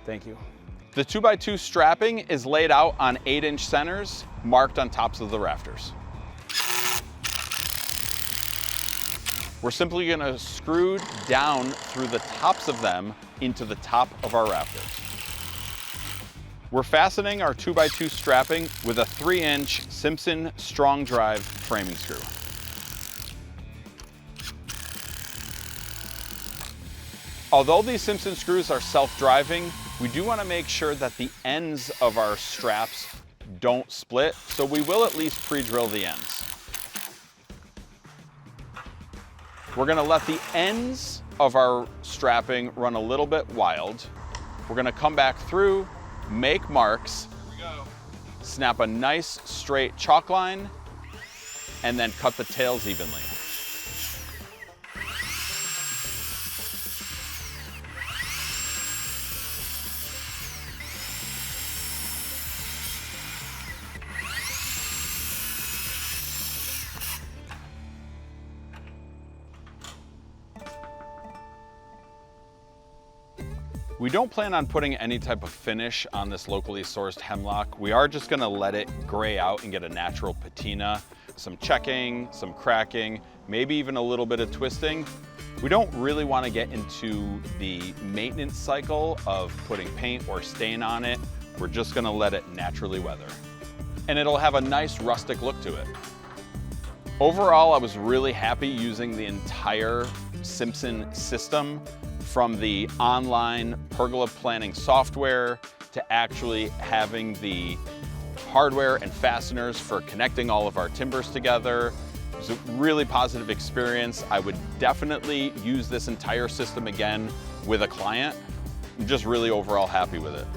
Thank you. The 2x2 strapping is laid out on 8-inch centers marked on tops of the rafters. We're simply going to screw down through the tops of them into the top of our rafters. We're fastening our 2x2 strapping with a 3-inch Simpson strong drive framing screw. Although these Simpson screws are self-driving, we do want to make sure that the ends of our straps don't split, so we will at least pre-drill the ends. We're going to let the ends of our strapping run a little bit wild. We're going to come back through, make marks, snap a nice straight chalk line, and then cut the tails evenly. We don't plan on putting any type of finish on this locally sourced hemlock. We are just gonna let it gray out and get a natural patina, some checking, some cracking, maybe even a little bit of twisting. We don't really wanna get into the maintenance cycle of putting paint or stain on it. We're just gonna let it naturally weather. And it'll have a nice rustic look to it. Overall, I was really happy using the entire Simpson system, from the online Pergola planning software to actually having the hardware and fasteners for connecting all of our timbers together. It was a really positive experience. I would definitely use this entire system again with a client. I'm just really overall happy with it.